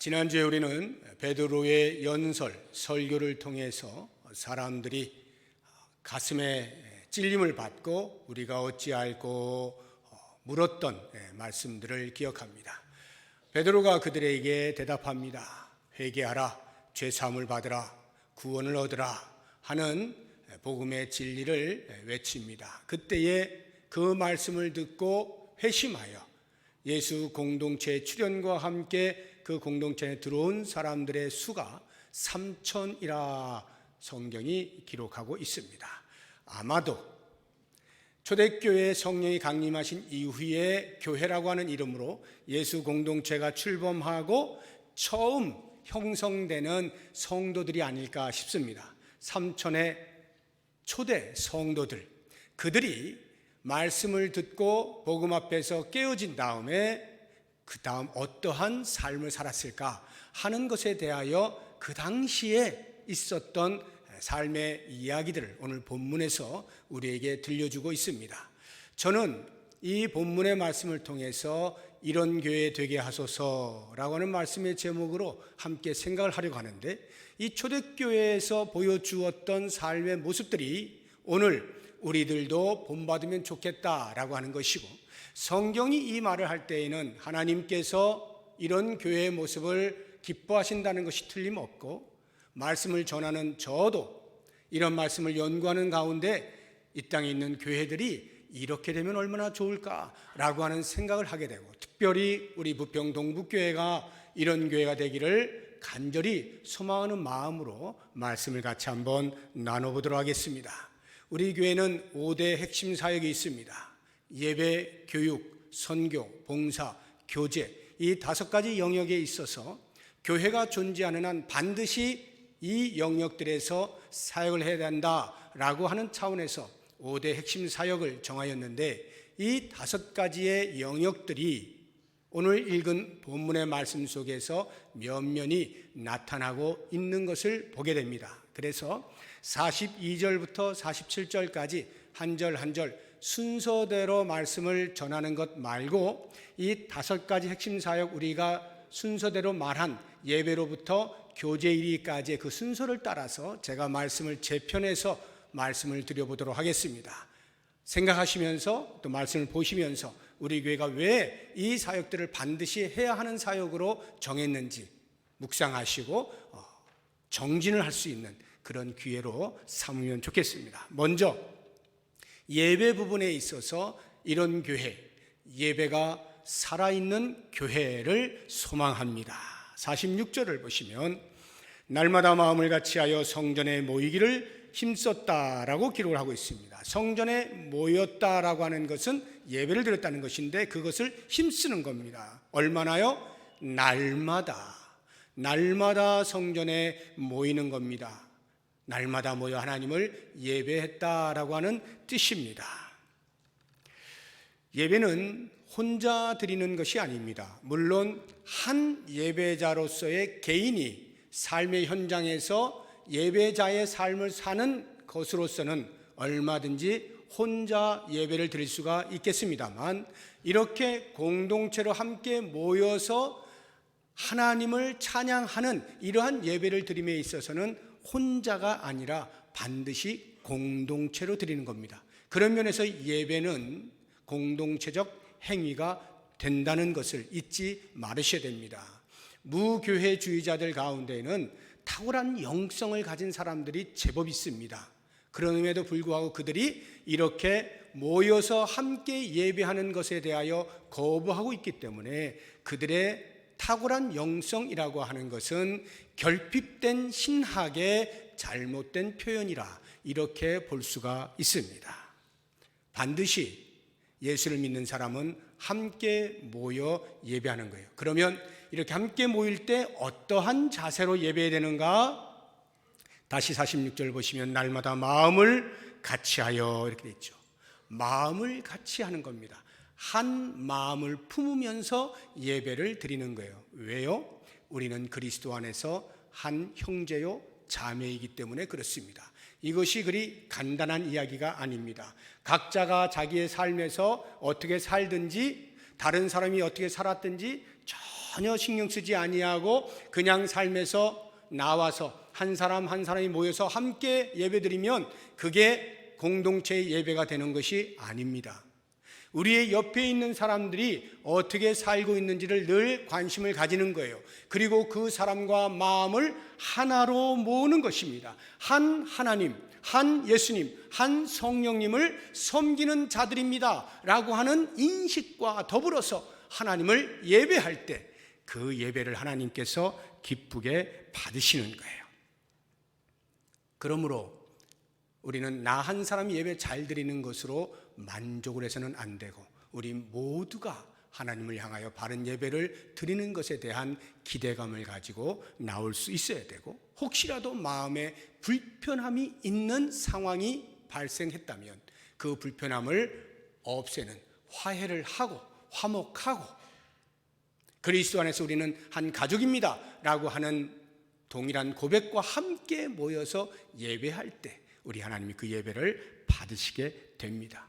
지난주에 우리는 베드로의 연설, 설교를 통해서 사람들이 가슴에 찔림을 받고 우리가 어찌할꼬 물었던 말씀들을 기억합니다. 베드로가 그들에게 대답합니다. 회개하라, 죄사함을 받으라, 구원을 얻으라 하는 복음의 진리를 외칩니다. 그때에 그 말씀을 듣고 회심하여 예수 공동체의 출현과 함께 그 공동체에 들어온 사람들의 수가 3,000이라 성경이 기록하고 있습니다. 아마도 초대교회에 성령이 강림하신 이후에 교회라고 하는 이름으로 예수 공동체가 출범하고 처음 형성되는 성도들이 아닐까 싶습니다. 3,000의 초대 성도들, 그들이 말씀을 듣고 복음 앞에서 깨어진 다음에 그 다음 어떠한 삶을 살았을까 하는 것에 대하여 그 당시에 있었던 삶의 이야기들을 오늘 본문에서 우리에게 들려주고 있습니다. 저는 이 본문의 말씀을 통해서 이런 교회 되게 하소서라고 하는 말씀의 제목으로 함께 생각을 하려고 하는데, 이 초대교회에서 보여주었던 삶의 모습들이 오늘 우리들도 본받으면 좋겠다라고 하는 것이고, 성경이 이 말을 할 때에는 하나님께서 이런 교회의 모습을 기뻐하신다는 것이 틀림없고, 말씀을 전하는 저도 이런 말씀을 연구하는 가운데 이 땅에 있는 교회들이 이렇게 되면 얼마나 좋을까라고 하는 생각을 하게 되고, 특별히 우리 부평 동북교회가 이런 교회가 되기를 간절히 소망하는 마음으로 말씀을 같이 한번 나눠보도록 하겠습니다. 우리 교회는 5대 핵심 사역이 있습니다. 예배, 교육, 선교, 봉사, 교제, 이 5가지 영역에 있어서 교회가 존재하는 한 반드시 이 영역들에서 사역을 해야 된다라고 하는 차원에서 5대 핵심 사역을 정하였는데, 이 5가지의 영역들이 오늘 읽은 본문의 말씀 속에서 면면히 나타나고 있는 것을 보게 됩니다. 그래서 42절부터 47절까지 한 절 한 절 순서대로 말씀을 전하는 것 말고, 이 5가지 핵심 사역, 우리가 순서대로 말한 예배로부터 교제 이르기까지의 그 순서를 따라서 제가 말씀을 재편해서 말씀을 드려보도록 하겠습니다. 생각하시면서 또 말씀을 보시면서 우리 교회가 왜 이 사역들을 반드시 해야 하는 사역으로 정했는지 묵상하시고 정진을 할 수 있는 그런 기회로 삼으면 좋겠습니다. 먼저 예배 부분에 있어서 이런 교회, 예배가 살아있는 교회를 소망합니다. 46절을 보시면 날마다 마음을 같이하여 성전에 모이기를 힘썼다라고 기록을 하고 있습니다. 성전에 모였다라고 하는 것은 예배를 드렸다는 것인데, 그것을 힘쓰는 겁니다. 얼마나요? 날마다 성전에 모이는 겁니다. 날마다 모여 하나님을 예배했다라고 하는 뜻입니다. 예배는 혼자 드리는 것이 아닙니다. 물론 한 예배자로서의 개인이 삶의 현장에서 예배자의 삶을 사는 것으로서는 얼마든지 혼자 예배를 드릴 수가 있겠습니다만, 이렇게 공동체로 함께 모여서 하나님을 찬양하는 이러한 예배를 드림에 있어서는 혼자가 아니라 반드시 공동체로 드리는 겁니다. 그런 면에서 예배는 공동체적 행위가 된다는 것을 잊지 말으셔야 됩니다. 무교회주의자들 가운데에는 탁월한 영성을 가진 사람들이 제법 있습니다. 그럼에도 불구하고 그들이 이렇게 모여서 함께 예배하는 것에 대하여 거부하고 있기 때문에 그들의 탁월한 영성이라고 하는 것은 결핍된 신학의 잘못된 표현이라 이렇게 볼 수가 있습니다. 반드시 예수를 믿는 사람은 함께 모여 예배하는 거예요. 그러면 이렇게 함께 모일 때 어떠한 자세로 예배해야 되는가? 다시 46절 보시면 날마다 마음을 같이하여 이렇게 되어 있죠. 마음을 같이 하는 겁니다. 한 마음을 품으면서 예배를 드리는 거예요. 왜요? 우리는 그리스도 안에서 한 형제요 자매이기 때문에 그렇습니다. 이것이 그리 간단한 이야기가 아닙니다. 각자가 자기의 삶에서 어떻게 살든지, 다른 사람이 어떻게 살았든지 전혀 신경 쓰지 아니하고 그냥 삶에서 나와서 한 사람 한 사람이 모여서 함께 예배드리면 그게 공동체의 예배가 되는 것이 아닙니다. 우리의 옆에 있는 사람들이 어떻게 살고 있는지를 늘 관심을 가지는 거예요. 그리고 그 사람과 마음을 하나로 모으는 것입니다. 한 하나님, 한 예수님, 한 성령님을 섬기는 자들입니다 라고 하는 인식과 더불어서 하나님을 예배할 때 그 예배를 하나님께서 기쁘게 받으시는 거예요. 그러므로 우리는 나 한 사람이 예배 잘 드리는 것으로 만족을 해서는 안 되고 우리 모두가 하나님을 향하여 바른 예배를 드리는 것에 대한 기대감을 가지고 나올 수 있어야 되고, 혹시라도 마음에 불편함이 있는 상황이 발생했다면 그 불편함을 없애는, 화해를 하고 화목하고 그리스도 안에서 우리는 한 가족입니다 라고 하는 동일한 고백과 함께 모여서 예배할 때 우리 하나님이 그 예배를 받으시게 됩니다.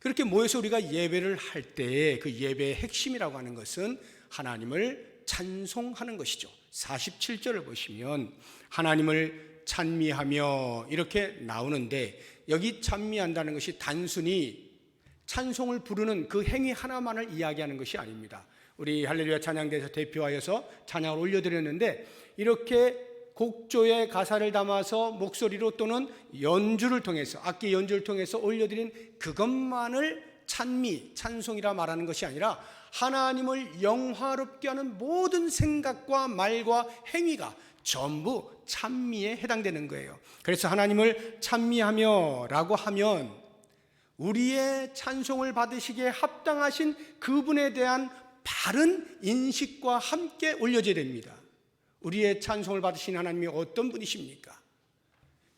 그렇게 모여서 우리가 예배를 할 때에 그 예배의 핵심이라고 하는 것은 하나님을 찬송하는 것이죠. 47절을 보시면 하나님을 찬미하며 이렇게 나오는데, 여기 찬미한다는 것이 단순히 찬송을 부르는 그 행위 하나만을 이야기하는 것이 아닙니다. 우리 할렐루야 찬양대에서 대표하여서 찬양을 올려드렸는데, 이렇게 곡조의 가사를 담아서 목소리로 또는 연주를 통해서, 악기 연주를 통해서 올려드린 그것만을 찬미, 찬송이라 말하는 것이 아니라 하나님을 영화롭게 하는 모든 생각과 말과 행위가 전부 찬미에 해당되는 거예요. 그래서 하나님을 찬미하며 라고 하면 우리의 찬송을 받으시기에 합당하신 그분에 대한 바른 인식과 함께 올려져야 됩니다. 우리의 찬송을 받으신 하나님이 어떤 분이십니까?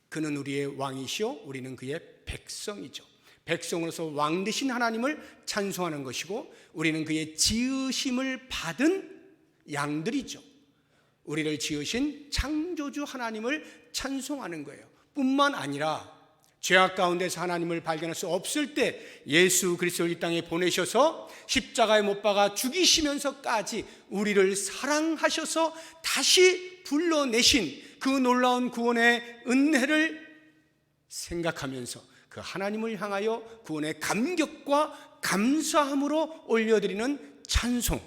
그는 우리의 왕이시오, 우리는 그의 백성이죠. 백성으로서 왕 되신 하나님을 찬송하는 것이고, 우리는 그의 지으심을 받은 양들이죠. 우리를 지으신 창조주 하나님을 찬송하는 거예요. 뿐만 아니라 죄악 가운데서 하나님을 발견할 수 없을 때 예수 그리스도를 이 땅에 보내셔서 십자가에 못 박아 죽이시면서까지 우리를 사랑하셔서 다시 불러내신 그 놀라운 구원의 은혜를 생각하면서 그 하나님을 향하여 구원의 감격과 감사함으로 올려드리는 찬송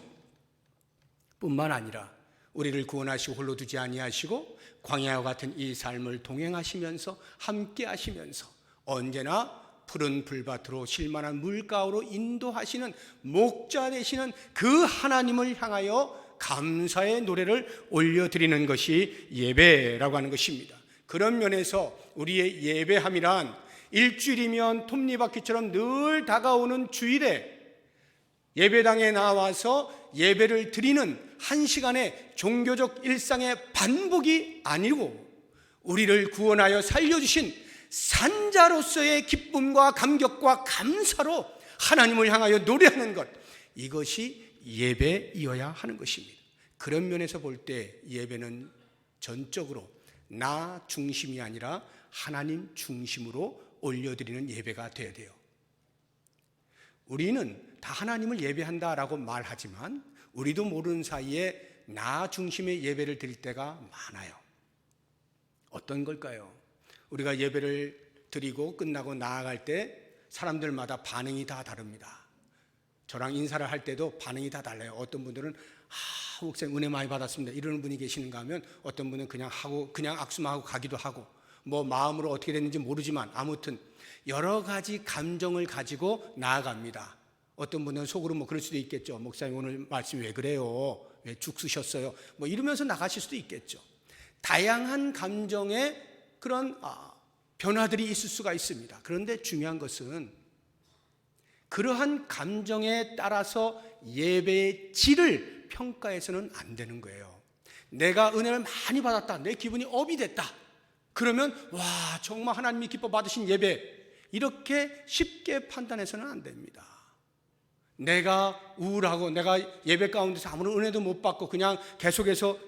뿐만 아니라 우리를 구원하시고 홀로 두지 아니하시고 광야와 같은 이 삶을 동행하시면서 함께 하시면서 언제나 푸른 불밭으로 실만한 물가로 인도하시는 목자 되시는 그 하나님을 향하여 감사의 노래를 올려드리는 것이 예배라고 하는 것입니다. 그런 면에서 우리의 예배함이란 일주일이면 톱니바퀴처럼 늘 다가오는 주일에 예배당에 나와서 예배를 드리는 한 시간의 종교적 일상의 반복이 아니고 우리를 구원하여 살려주신 산자로서의 기쁨과 감격과 감사로 하나님을 향하여 노래하는 것, 이것이 예배이어야 하는 것입니다. 그런 면에서 볼 때 예배는 전적으로 나 중심이 아니라 하나님 중심으로 올려드리는 예배가 되어야 돼요. 우리는 다 하나님을 예배한다라고 말하지만 우리도 모르는 사이에 나 중심의 예배를 드릴 때가 많아요. 어떤 걸까요? 우리가 예배를 드리고 끝나고 나아갈 때 사람들마다 반응이 다 다릅니다. 저랑 인사를 할 때도 반응이 다 달라요. 어떤 분들은 목사님 은혜 많이 받았습니다 이러는 분이 계시는가 하면, 어떤 분은 그냥 악수만 하고 가기도 하고, 뭐 마음으로 어떻게 됐는지 모르지만 아무튼 여러 가지 감정을 가지고 나아갑니다. 어떤 분은 속으로 뭐 그럴 수도 있겠죠. 목사님 오늘 말씀 왜 그래요? 왜 죽 쓰셨어요? 뭐 이러면서 나가실 수도 있겠죠. 다양한 감정의 그런 변화들이 있을 수가 있습니다. 그런데 중요한 것은 그러한 감정에 따라서 예배의 질을 평가해서는 안 되는 거예요. 내가 은혜를 많이 받았다, 내 기분이 업이 됐다, 그러면 와 정말 하나님이 기뻐 받으신 예배, 이렇게 쉽게 판단해서는 안 됩니다. 내가 우울하고 내가 예배 가운데서 아무런 은혜도 못 받고 그냥 계속해서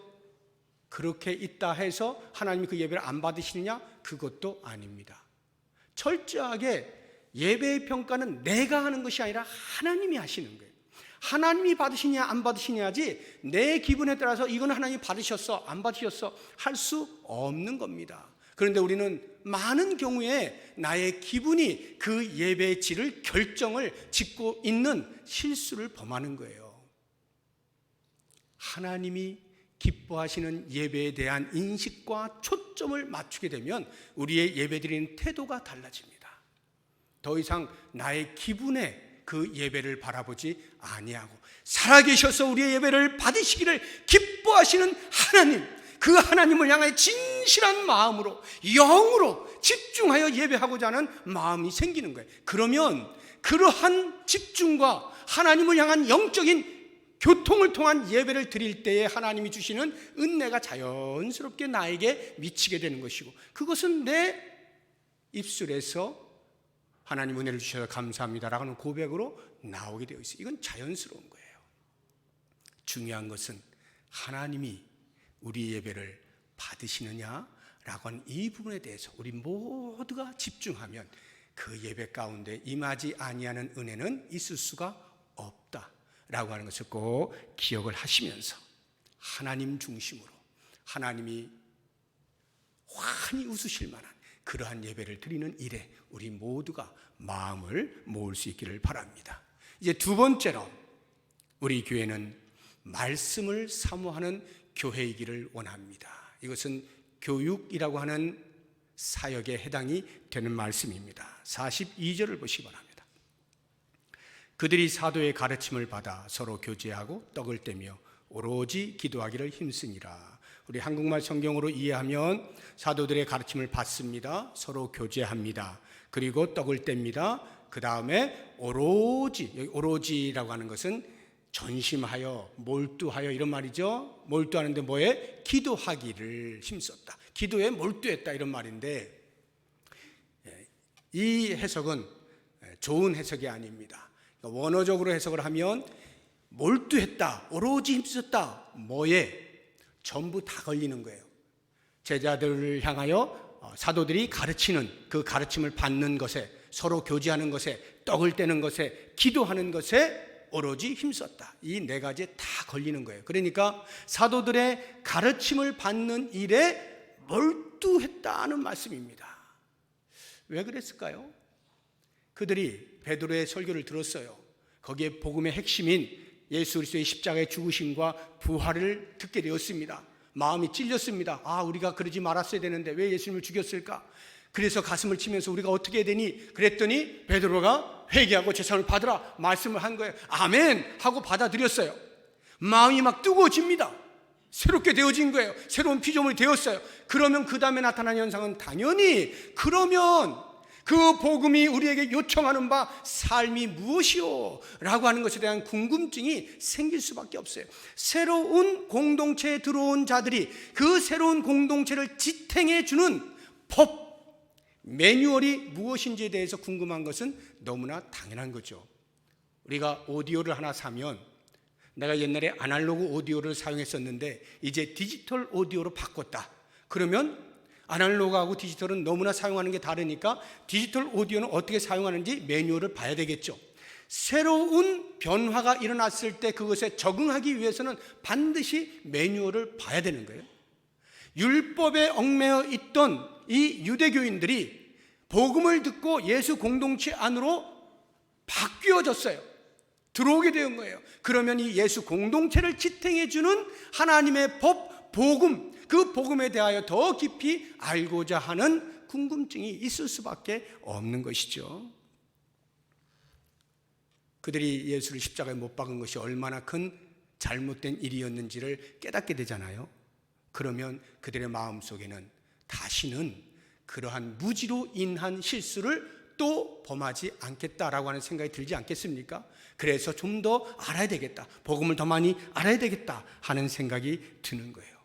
그렇게 있다 해서 하나님이 그 예배를 안 받으시느냐? 그것도 아닙니다. 철저하게 예배의 평가는 내가 하는 것이 아니라 하나님이 하시는 거예요. 하나님이 받으시냐 안 받으시냐지 내 기분에 따라서 이건 하나님이 받으셨어 안 받으셨어 할 수 없는 겁니다. 그런데 우리는 많은 경우에 나의 기분이 그 예배의 질을 결정을 짓고 있는 실수를 범하는 거예요. 하나님이 기뻐하시는 예배에 대한 인식과 초점을 맞추게 되면 우리의 예배드리는 태도가 달라집니다. 더 이상 나의 기분에 그 예배를 바라보지 아니하고 살아계셔서 우리의 예배를 받으시기를 기뻐하시는 하나님, 그 하나님을 향해 진실한 마음으로 영으로 집중하여 예배하고자 하는 마음이 생기는 거예요. 그러면 그러한 집중과 하나님을 향한 영적인 교통을 통한 예배를 드릴 때에 하나님이 주시는 은혜가 자연스럽게 나에게 미치게 되는 것이고, 그것은 내 입술에서 하나님 은혜를 주셔서 감사합니다라고 하는 고백으로 나오게 되어 있어요. 이건 자연스러운 거예요. 중요한 것은 하나님이 우리 예배를 받으시느냐라고 하는 이 부분에 대해서 우리 모두가 집중하면 그 예배 가운데 임하지 아니하는 은혜는 있을 수가 없다라고 하는 것을 꼭 기억을 하시면서 하나님 중심으로 하나님이 환히 웃으실 만한 그러한 예배를 드리는 일에 우리 모두가 마음을 모을 수 있기를 바랍니다. 이제 두 번째로 우리 교회는 말씀을 사모하는 교회이기를 원합니다. 이것은 교육이라고 하는 사역에 해당이 되는 말씀입니다. 42절을 보시기 바랍니다. 그들이 사도의 가르침을 받아 서로 교제하고 떡을 떼며 오로지 기도하기를 힘쓰니라. 우리 한국말 성경으로 이해하면 사도들의 가르침을 받습니다. 서로 교제합니다. 그리고 떡을 뗍니다. 그 다음에 오로지, 여기 오로지라고 하는 것은 전심하여 몰두하여 이런 말이죠. 몰두하는데 뭐에? 기도하기를 힘썼다. 기도에 몰두했다 이런 말인데, 이 해석은 좋은 해석이 아닙니다. 원어적으로 해석을 하면 몰두했다, 오로지 힘썼다, 뭐에? 전부 다 걸리는 거예요. 제자들을 향하여 사도들이 가르치는 그 가르침을 받는 것에, 서로 교제하는 것에, 떡을 떼는 것에, 기도하는 것에 오로지 힘썼다. 이 네 가지에 다 걸리는 거예요. 그러니까 사도들의 가르침을 받는 일에 몰두했다는 말씀입니다. 왜 그랬을까요? 그들이 베드로의 설교를 들었어요. 거기에 복음의 핵심인 예수 그리스도의 십자가의 죽으심과 부활을 듣게 되었습니다. 마음이 찔렸습니다. 아, 우리가 그러지 말았어야 되는데 왜 예수님을 죽였을까? 그래서 가슴을 치면서 우리가 어떻게 해야 되니? 그랬더니 베드로가 회개하고 제사를 받으라 말씀을 한 거예요. 아멘 하고 받아들였어요. 마음이 막 뜨거워집니다. 새롭게 되어진 거예요. 새로운 피조물이 되었어요. 그러면 그 다음에 나타난 현상은 당연히, 그러면 그 복음이 우리에게 요청하는 바 삶이 무엇이요? 라고 하는 것에 대한 궁금증이 생길 수밖에 없어요. 새로운 공동체에 들어온 자들이 그 새로운 공동체를 지탱해 주는 법, 매뉴얼이 무엇인지에 대해서 궁금한 것은 너무나 당연한 거죠. 우리가 오디오를 하나 사면, 내가 옛날에 아날로그 오디오를 사용했었는데 이제 디지털 오디오로 바꿨다. 그러면 아날로그하고 디지털은 너무나 사용하는 게 다르니까 디지털 오디오는 어떻게 사용하는지 매뉴얼을 봐야 되겠죠. 새로운 변화가 일어났을 때 그것에 적응하기 위해서는 반드시 매뉴얼을 봐야 되는 거예요. 율법에 얽매여 있던 이 유대교인들이 복음을 듣고 예수 공동체 안으로 바뀌어졌어요. 들어오게 된 거예요. 그러면 이 예수 공동체를 지탱해 주는 하나님의 법, 복음, 그 복음에 대하여 더 깊이 알고자 하는 궁금증이 있을 수밖에 없는 것이죠. 그들이 예수를 십자가에 못 박은 것이 얼마나 큰 잘못된 일이었는지를 깨닫게 되잖아요. 그러면 그들의 마음속에는 다시는 그러한 무지로 인한 실수를 또 범하지 않겠다라고 하는 생각이 들지 않겠습니까? 그래서 좀 더 알아야 되겠다, 복음을 더 많이 알아야 되겠다 하는 생각이 드는 거예요.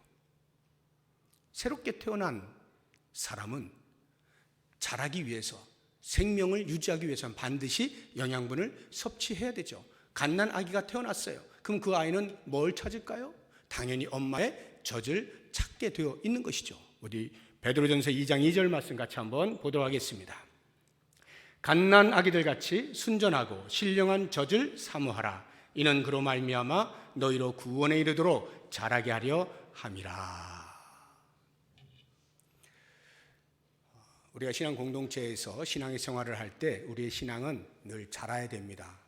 새롭게 태어난 사람은 자라기 위해서, 생명을 유지하기 위해서는 반드시 영양분을 섭취해야 되죠. 갓난 아기가 태어났어요. 그럼 그 아이는 뭘 찾을까요? 당연히 엄마의 젖을 찾게 되어 있는 것이죠. 우리 베드로전서 2장 2절 말씀 같이 한번 보도록 하겠습니다. 갓난 아기들 같이 순전하고 신령한 젖을 사모하라. 이는 그로 말미암아 너희로 구원에 이르도록 자라게 하려 함이라. 우리가 신앙 공동체에서 신앙의 생활을 할 때 우리의 신앙은 늘 자라야 됩니다.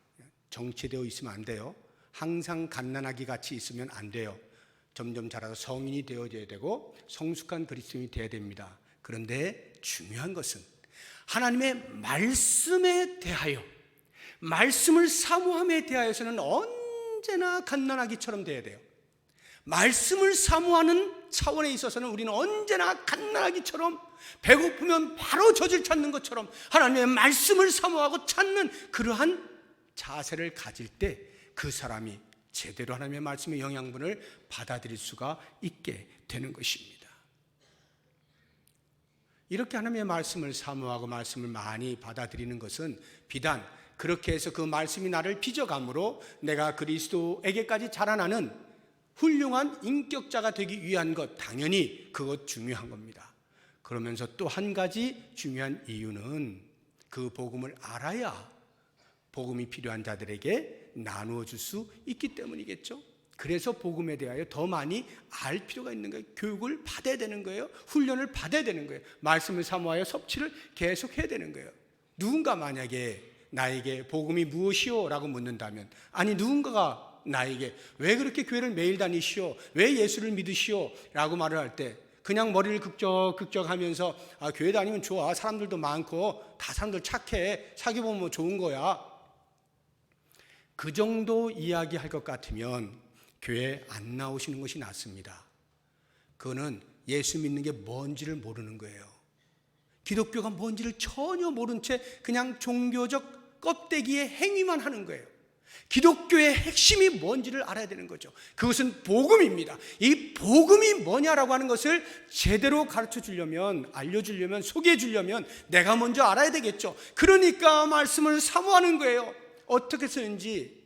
정체되어 있으면 안 돼요. 항상 갓난아기 같이 있으면 안 돼요. 점점 자라서 성인이 되어져야 되고 성숙한 그리스도인이 되어야 됩니다. 그런데 중요한 것은 하나님의 말씀에 대하여, 말씀을 사모함에 대하여서는 언제나 갓난아기처럼 되어야 돼요. 말씀을 사모하는 차원에 있어서는 우리는 언제나 갓난아기처럼 배고프면 바로 젖을 찾는 것처럼 하나님의 말씀을 사모하고 찾는 그러한 자세를 가질 때 그 사람이 제대로 하나님의 말씀의 영양분을 받아들일 수가 있게 되는 것입니다. 이렇게 하나님의 말씀을 사모하고 말씀을 많이 받아들이는 것은 비단 그렇게 해서 그 말씀이 나를 빚어감으로 내가 그리스도에게까지 자라나는 훌륭한 인격자가 되기 위한 것, 당연히 그것 중요한 겁니다. 그러면서 또 한 가지 중요한 이유는 그 복음을 알아야 복음이 필요한 자들에게 나누어 줄 수 있기 때문이겠죠. 그래서 복음에 대하여 더 많이 알 필요가 있는 거예요. 교육을 받아야 되는 거예요. 훈련을 받아야 되는 거예요. 말씀을 사모하여 섭취를 계속해야 되는 거예요. 누군가 만약에 나에게 복음이 무엇이요? 라고 묻는다면, 아니 누군가가 나에게 왜 그렇게 교회를 매일 다니시오? 왜 예수를 믿으시오? 라고 말을 할 때 그냥 머리를 극적극적 하면서 교회 다니면 좋아, 사람들도 많고 다 사람들 착해, 사귀어보면 뭐 좋은 거야, 그 정도 이야기할 것 같으면 교회에 안 나오시는 것이 낫습니다. 그거는 예수 믿는 게 뭔지를 모르는 거예요. 기독교가 뭔지를 전혀 모른 채 그냥 종교적 껍데기의 행위만 하는 거예요. 기독교의 핵심이 뭔지를 알아야 되는 거죠. 그것은 복음입니다. 이 복음이 뭐냐라고 하는 것을 제대로 가르쳐 주려면, 알려주려면, 소개해 주려면 내가 먼저 알아야 되겠죠. 그러니까 말씀을 사모하는 거예요. 어떻게 쓰는지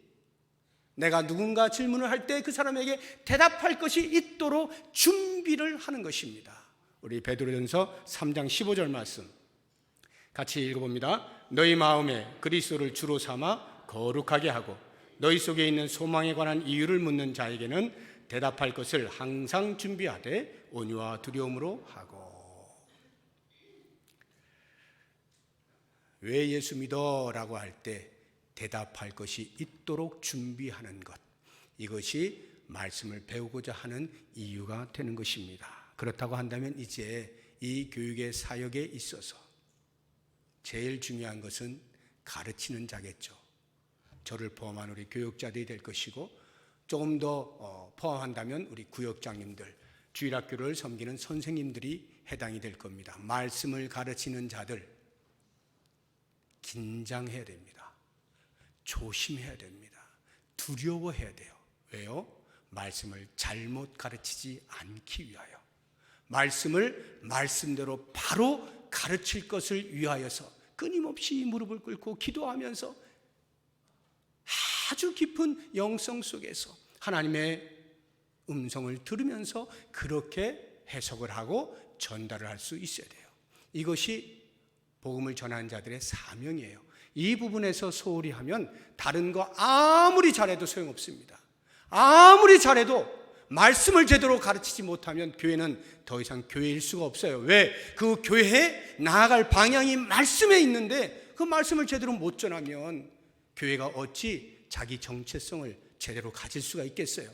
내가 누군가 질문을 할 때 그 사람에게 대답할 것이 있도록 준비를 하는 것입니다. 우리 베드로전서 3장 15절 말씀 같이 읽어봅니다. 너희 마음에 그리스도를 주로 삼아 거룩하게 하고 너희 속에 있는 소망에 관한 이유를 묻는 자에게는 대답할 것을 항상 준비하되 온유와 두려움으로 하고. 왜 예수 믿어? 라고 할 때 대답할 것이 있도록 준비하는 것, 이것이 말씀을 배우고자 하는 이유가 되는 것입니다. 그렇다고 한다면 이제 이 교육의 사역에 있어서 제일 중요한 것은 가르치는 자겠죠. 저를 포함한 우리 교육자들이 될 것이고, 조금 더 포함한다면 우리 구역장님들, 주일학교를 섬기는 선생님들이 해당이 될 겁니다. 말씀을 가르치는 자들 긴장해야 됩니다. 조심해야 됩니다. 두려워해야 돼요. 왜요? 말씀을 잘못 가르치지 않기 위하여, 말씀을 말씀대로 바로 가르칠 것을 위하여서 끊임없이 무릎을 꿇고 기도하면서 아주 깊은 영성 속에서 하나님의 음성을 들으면서 그렇게 해석을 하고 전달을 할 수 있어야 돼요. 이것이 복음을 전하는 자들의 사명이에요. 이 부분에서 소홀히 하면 다른 거 아무리 잘해도 소용없습니다. 아무리 잘해도 말씀을 제대로 가르치지 못하면 교회는 더 이상 교회일 수가 없어요. 왜? 그 교회에 나아갈 방향이 말씀에 있는데 그 말씀을 제대로 못 전하면 교회가 어찌 자기 정체성을 제대로 가질 수가 있겠어요?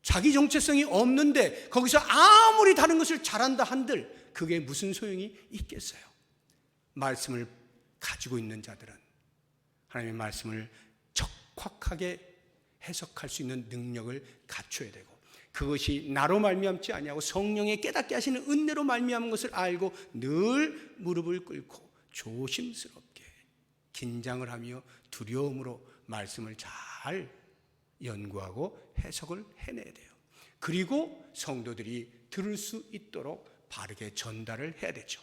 자기 정체성이 없는데 거기서 아무리 다른 것을 잘한다 한들 그게 무슨 소용이 있겠어요? 말씀을 가지고 있는 자들은 하나님의 말씀을 적확하게 해석할 수 있는 능력을 갖춰야 되고, 그것이 나로 말미암지 아니하고 성령의 깨닫게 하시는 은혜로 말미암은 것을 알고 늘 무릎을 꿇고 조심스럽게 긴장을 하며 두려움으로 말씀을 잘 연구하고 해석을 해내야 돼요. 그리고 성도들이 들을 수 있도록 바르게 전달을 해야 되죠.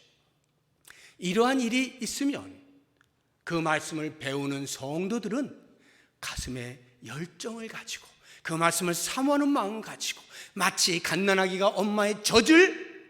이러한 일이 있으면 그 말씀을 배우는 성도들은 가슴에 열정을 가지고 그 말씀을 사모하는 마음을 가지고 마치 갓난아기가 엄마의 젖을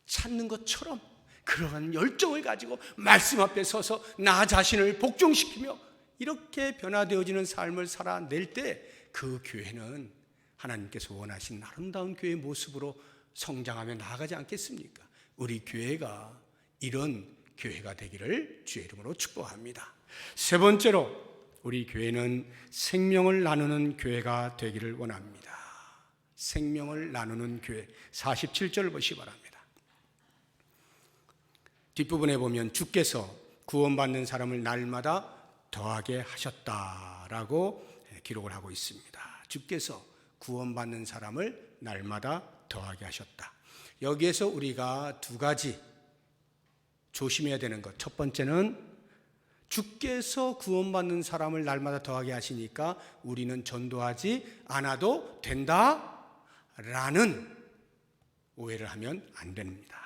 찾는 것처럼 그러한 열정을 가지고 말씀 앞에 서서 나 자신을 복종시키며 이렇게 변화되어지는 삶을 살아낼 때 그 교회는 하나님께서 원하신 아름다운 교회의 모습으로 성장하며 나아가지 않겠습니까? 우리 교회가 이런 교회가 되기를 주의 이름으로 축복합니다. 세 번째로 우리 교회는 생명을 나누는 교회가 되기를 원합니다. 생명을 나누는 교회, 47절을 보시기 바랍니다. 뒷부분에 보면 주께서 구원받는 사람을 날마다 더하게 하셨다라고 기록을 하고 있습니다. 주께서 구원받는 사람을 날마다 더하게 하셨다. 여기에서 우리가 두 가지 조심해야 되는 것. 첫 번째는 주께서 구원받는 사람을 날마다 더하게 하시니까 우리는 전도하지 않아도 된다라는 오해를 하면 안 됩니다.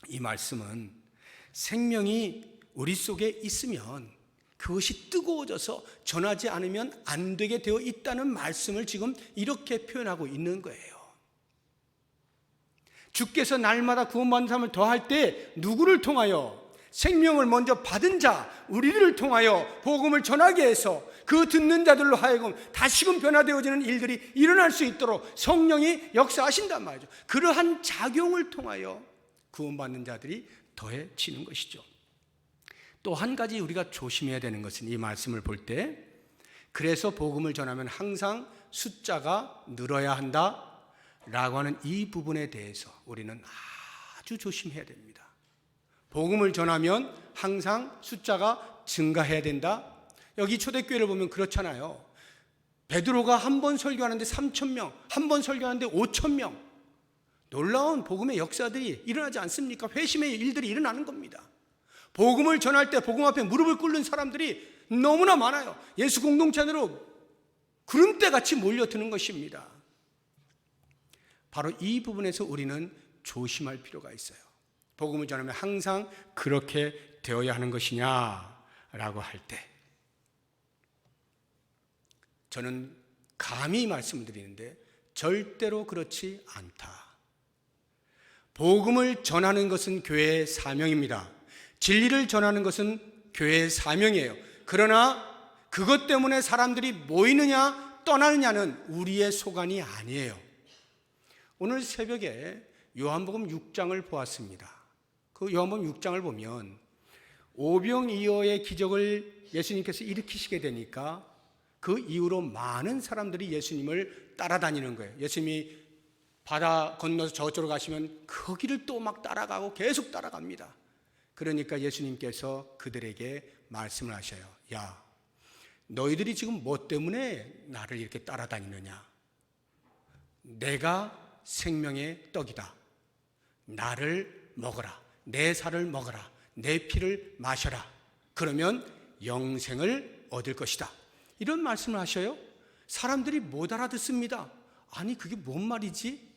이 말씀은 생명이 우리 속에 있으면 그것이 뜨거워져서 전하지 않으면 안 되게 되어 있다는 말씀을 지금 이렇게 표현하고 있는 거예요. 주께서 날마다 구원받는 사람을 더할 때 누구를 통하여? 생명을 먼저 받은 자, 우리들을 통하여 복음을 전하게 해서 그 듣는 자들로 하여금 다시금 변화되어지는 일들이 일어날 수 있도록 성령이 역사하신단 말이죠. 그러한 작용을 통하여 구원받는 자들이 더해지는 것이죠. 또 한 가지 우리가 조심해야 되는 것은 이 말씀을 볼 때, 그래서 복음을 전하면 항상 숫자가 늘어야 한다라고 하는 이 부분에 대해서 우리는 아주 조심해야 됩니다. 복음을 전하면 항상 숫자가 증가해야 된다. 여기 초대교회를 보면 그렇잖아요. 베드로가 한 번 설교하는데 3,000명, 한 번 설교하는데 5,000명. 놀라운 복음의 역사들이 일어나지 않습니까? 회심의 일들이 일어나는 겁니다. 복음을 전할 때 복음 앞에 무릎을 꿇는 사람들이 너무나 많아요. 예수 공동체 안으로 구름대같이 몰려드는 것입니다. 바로 이 부분에서 우리는 조심할 필요가 있어요. 복음을 전하면 항상 그렇게 되어야 하는 것이냐라고 할 때, 저는 감히 말씀드리는데 절대로 그렇지 않다. 복음을 전하는 것은 교회의 사명입니다. 진리를 전하는 것은 교회의 사명이에요. 그러나 그것 때문에 사람들이 모이느냐 떠나느냐는 우리의 소관이 아니에요. 오늘 새벽에 요한복음 6장을 보았습니다. 그 요한복음 6장을 보면 오병이어의 기적을 예수님께서 일으키시게 되니까 그 이후로 많은 사람들이 예수님을 따라다니는 거예요. 예수님이 바다 건너서 저쪽으로 가시면 거기를 또 막 따라가고 계속 따라갑니다. 그러니까 예수님께서 그들에게 말씀을 하셔요. 야, 너희들이 지금 뭐 때문에 나를 이렇게 따라다니느냐? 내가 생명의 떡이다. 나를 먹어라. 내 살을 먹어라. 내 피를 마셔라. 그러면 영생을 얻을 것이다. 이런 말씀을 하셔요. 사람들이 못 알아듣습니다. 아니, 그게 뭔 말이지?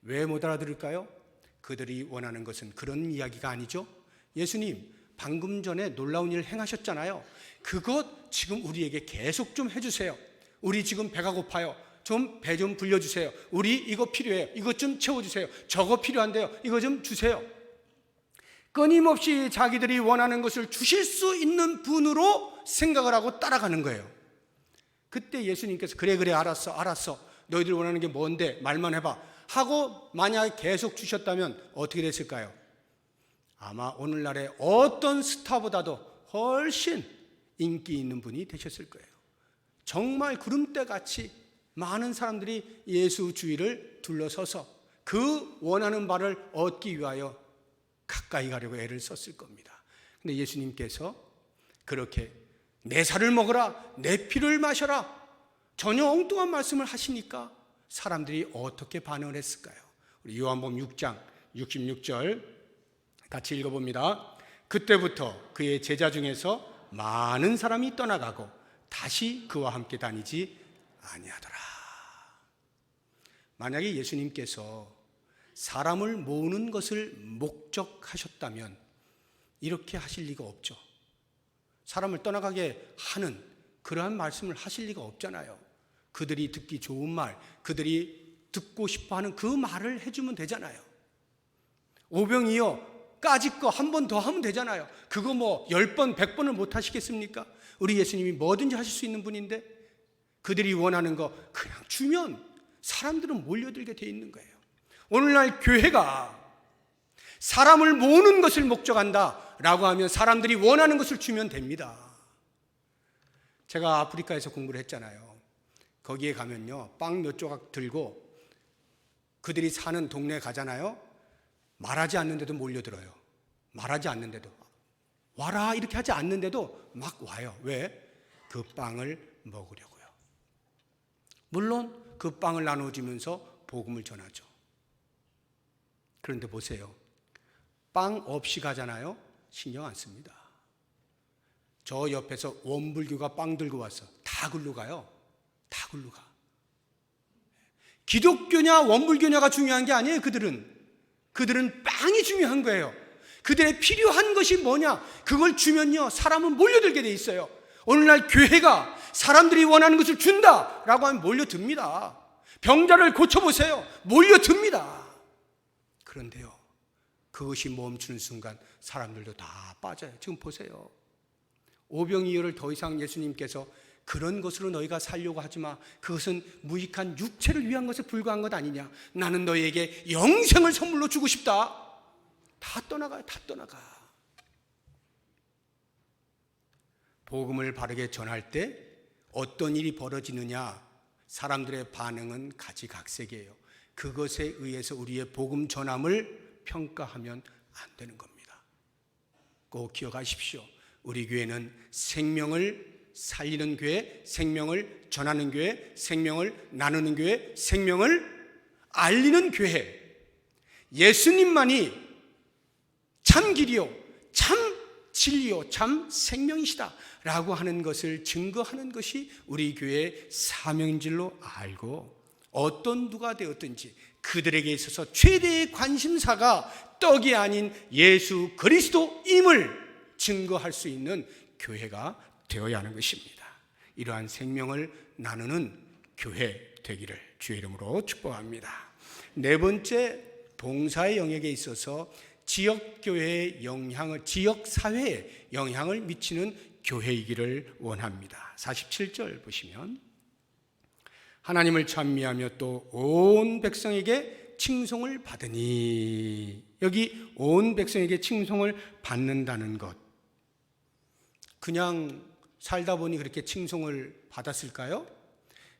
왜 못 알아들을까요? 그들이 원하는 것은 그런 이야기가 아니죠. 예수님, 방금 전에 놀라운 일을 행하셨잖아요. 그것 지금 우리에게 계속 좀 해주세요. 우리 지금 배가 고파요. 좀 배 좀 불려주세요. 우리 이거 필요해요. 이것 좀 채워주세요. 저거 필요한데요. 이거 좀 주세요. 끊임없이 자기들이 원하는 것을 주실 수 있는 분으로 생각을 하고 따라가는 거예요. 그때 예수님께서 그래 알았어. 너희들 원하는 게 뭔데 말만 해봐 하고 만약에 계속 주셨다면 어떻게 됐을까요? 아마 오늘날의 어떤 스타보다도 훨씬 인기 있는 분이 되셨을 거예요. 정말 구름대같이 많은 사람들이 예수 주위를 둘러서서 그 원하는 바를 얻기 위하여 가까이 가려고 애를 썼을 겁니다. 근데 예수님께서 그렇게 내 살을 먹어라, 내 피를 마셔라, 전혀 엉뚱한 말씀을 하시니까 사람들이 어떻게 반응을 했을까요? 우리 요한복음 6장 66절 같이 읽어봅니다. 그때부터 그의 제자 중에서 많은 사람이 떠나가고 다시 그와 함께 다니지 아니하더라. 만약에 예수님께서 사람을 모으는 것을 목적하셨다면 이렇게 하실 리가 없죠. 사람을 떠나가게 하는 그러한 말씀을 하실 리가 없잖아요. 그들이 듣기 좋은 말, 그들이 듣고 싶어하는 그 말을 해주면 되잖아요. 오병이어 까짓 거 한 번 더 하면 되잖아요. 그거 뭐 10번, 100번을 못 하시겠습니까? 우리 예수님이 뭐든지 하실 수 있는 분인데 그들이 원하는 거 그냥 주면 사람들은 몰려들게 돼 있는 거예요. 오늘날 교회가 사람을 모으는 것을 목적한다 라고 하면 사람들이 원하는 것을 주면 됩니다. 제가 아프리카에서 공부를 했잖아요. 거기에 가면요, 빵 몇 조각 들고 그들이 사는 동네에 가잖아요. 말하지 않는데도 몰려들어요. 말하지 않는데도, 와라 이렇게 하지 않는데도 막 와요. 왜? 그 빵을 먹으려고요. 물론 그 빵을 나눠주면서 복음을 전하죠. 그런데 보세요, 빵 없이 가잖아요. 신경 안 씁니다. 저 옆에서 원불교가 빵 들고 왔어. 다 글로 가요. 다 글로 가. 기독교냐 원불교냐가 중요한 게 아니에요. 그들은 빵이 중요한 거예요. 그들의 필요한 것이 뭐냐, 그걸 주면요 사람은 몰려들게 돼 있어요. 오늘날 교회가 사람들이 원하는 것을 준다라고 하면 몰려듭니다. 병자를 고쳐보세요. 몰려듭니다. 그런데요, 그것이 멈추는 순간 사람들도 다 빠져요. 지금 보세요. 오병이어를 더 이상 예수님께서 그런 것으로 너희가 살려고 하지 마. 그것은 무익한 육체를 위한 것에 불과한 것 아니냐. 나는 너희에게 영생을 선물로 주고 싶다. 다 떠나가요. 다 떠나가. 복음을 바르게 전할 때 어떤 일이 벌어지느냐, 사람들의 반응은 가지각색이에요. 그것에 의해서 우리의 복음 전함을 평가하면 안 되는 겁니다. 꼭 기억하십시오. 우리 교회는 생명을 살리는 교회, 생명을 전하는 교회, 생명을 나누는 교회, 생명을 알리는 교회, 예수님만이 참 길이요, 참 진리요, 참 생명이시다 라고 하는 것을 증거하는 것이 우리 교회의 사명인 줄로 알고, 어떤 누가 되었든지 그들에게 있어서 최대의 관심사가 떡이 아닌 예수 그리스도임을 증거할 수 있는 교회가 되어야 하는 것입니다. 이러한 생명을 나누는 교회 되기를 주의 이름으로 축복합니다. 네 번째, 봉사의 영역에 있어서 지역교회의 영향을, 지역사회에 영향을 미치는 교회이기를 원합니다. 47절 보시면, 하나님을 찬미하며 또 온 백성에게 칭송을 받으니, 여기 온 백성에게 칭송을 받는다는 것, 그냥 살다 보니 그렇게 칭송을 받았을까요?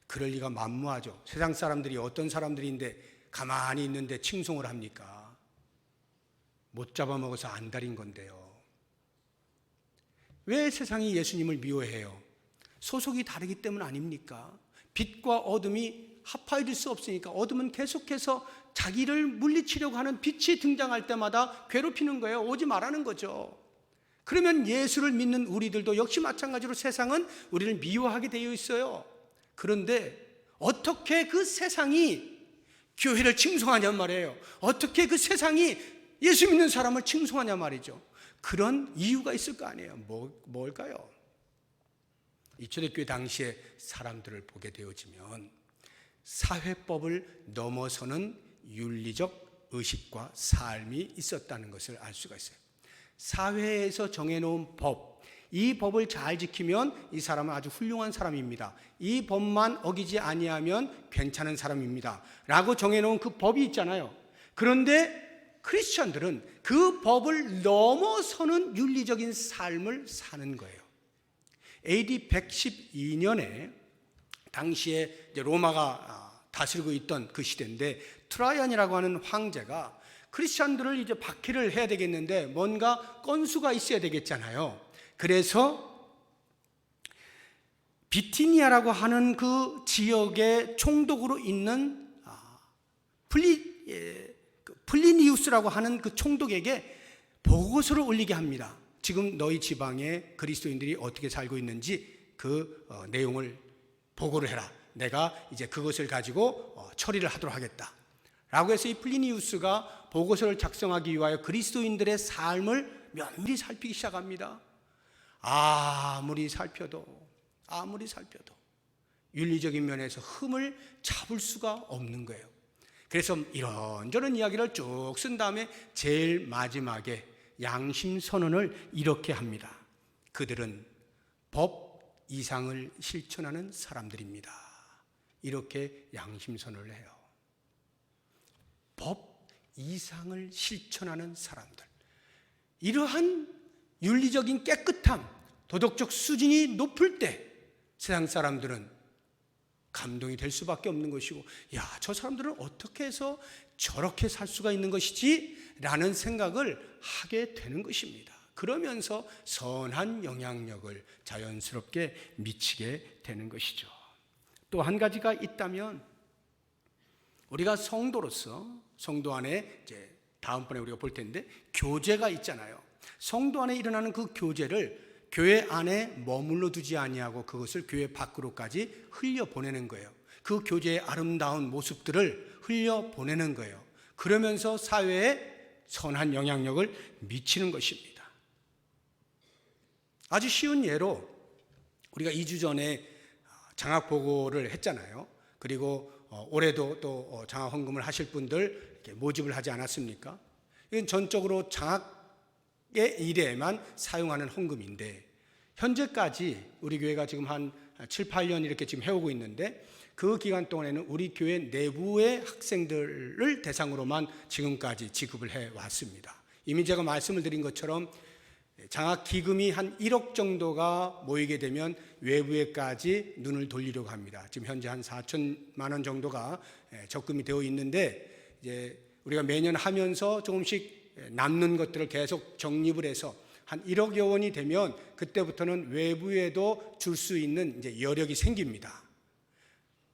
그럴 리가 만무하죠. 세상 사람들이 어떤 사람들인데 가만히 있는데 칭송을 합니까? 못 잡아먹어서 안달인 건데요. 왜 세상이 예수님을 미워해요? 소속이 다르기 때문 아닙니까? 빛과 어둠이 합하여질 수 없으니까 어둠은 계속해서 자기를 물리치려고 하는 빛이 등장할 때마다 괴롭히는 거예요. 오지 말라는 거죠. 그러면 예수를 믿는 우리들도 역시 마찬가지로 세상은 우리를 미워하게 되어 있어요. 그런데 어떻게 그 세상이 교회를 칭송하냐 말이에요. 어떻게 그 세상이 예수 믿는 사람을 칭송하냐 말이죠. 그런 이유가 있을 거 아니에요. 뭘까요? 이 초대교회 당시에 사람들을 보게 되어지면 사회법을 넘어서는 윤리적 의식과 삶이 있었다는 것을 알 수가 있어요. 사회에서 정해놓은 법, 이 법을 잘 지키면 이 사람은 아주 훌륭한 사람입니다. 이 법만 어기지 아니하면 괜찮은 사람입니다 라고 정해놓은 그 법이 있잖아요. 그런데 크리스천들은 그 법을 넘어서는 윤리적인 삶을 사는 거예요. AD 112년에 당시에 로마가 다스리고 있던 그 시대인데, 트라이안이라고 하는 황제가 크리스천들을 이제 박해를 해야 되겠는데 뭔가 건수가 있어야 되겠잖아요. 그래서 비티니아라고 하는 그 지역의 총독으로 있는 플리니우스라고 하는 그 총독에게 보고서를 올리게 합니다. 지금 너희 지방의 그리스도인들이 어떻게 살고 있는지 그 내용을 보고를 해라. 내가 이제 그것을 가지고 처리를 하도록 하겠다 라고 해서 이 플리니우스가 보고서를 작성하기 위하여 그리스도인들의 삶을 면밀히 살피기 시작합니다. 아무리 살펴도 윤리적인 면에서 흠을 잡을 수가 없는 거예요. 그래서 이런저런 이야기를 쭉 쓴 다음에 제일 마지막에 양심 선언을 이렇게 합니다. 그들은 법 이상을 실천하는 사람들입니다. 이렇게 양심 선언을 해요. 법 이상을 실천하는 사람들. 이러한 윤리적인 깨끗함, 도덕적 수준이 높을 때 세상 사람들은 감동이 될 수밖에 없는 것이고, 야, 저 사람들은 어떻게 해서 저렇게 살 수가 있는 것이지? 라는 생각을 하게 되는 것입니다. 그러면서 선한 영향력을 자연스럽게 미치게 되는 것이죠. 또 한 가지가 있다면, 우리가 성도로서 성도 안에 이제 다음번에 우리가 볼 텐데 교제가 있잖아요. 성도 안에 일어나는 그 교제를 교회 안에 머물러 두지 아니하고 그것을 교회 밖으로까지 흘려보내는 거예요. 그 교제의 아름다운 모습들을 흘려보내는 거예요. 그러면서 사회에 선한 영향력을 미치는 것입니다. 아주 쉬운 예로 우리가 2주 전에 장학보고를 했잖아요. 그리고 올해도 또 장학 헌금을 하실 분들 이렇게 모집을 하지 않았습니까? 이건 전적으로 장학의 일에만 사용하는 헌금인데, 현재까지 우리 교회가 지금 한 7, 8년 이렇게 지금 해오고 있는데, 그 기간 동안에는 우리 교회 내부의 학생들을 대상으로만 지금까지 지급을 해왔습니다. 이미 제가 말씀을 드린 것처럼 장학 기금이 한 1억 정도가 모이게 되면 외부에까지 눈을 돌리려고 합니다. 지금 현재 한 4천만 원 정도가 적금이 되어 있는데, 이제 우리가 매년 하면서 조금씩 남는 것들을 계속 적립을 해서 한 1억여 원이 되면 그때부터는 외부에도 줄 수 있는 이제 여력이 생깁니다.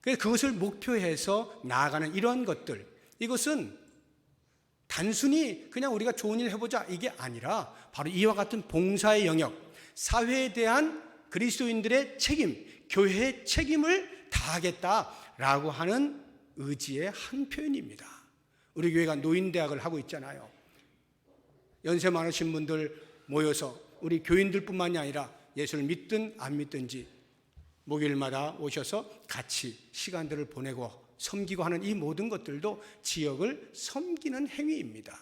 그래서 그것을 목표해서 나아가는 이런 것들, 이것은 단순히 그냥 우리가 좋은 일 해보자 이게 아니라 바로 이와 같은 봉사의 영역, 사회에 대한 그리스도인들의 책임, 교회의 책임을 다하겠다라고 하는 의지의 한 표현입니다. 우리 교회가 노인대학을 하고 있잖아요. 연세 많으신 분들 모여서 우리 교인들뿐만이 아니라 예수를 믿든 안 믿든지 목요일마다 오셔서 같이 시간들을 보내고 섬기고 하는 이 모든 것들도 지역을 섬기는 행위입니다.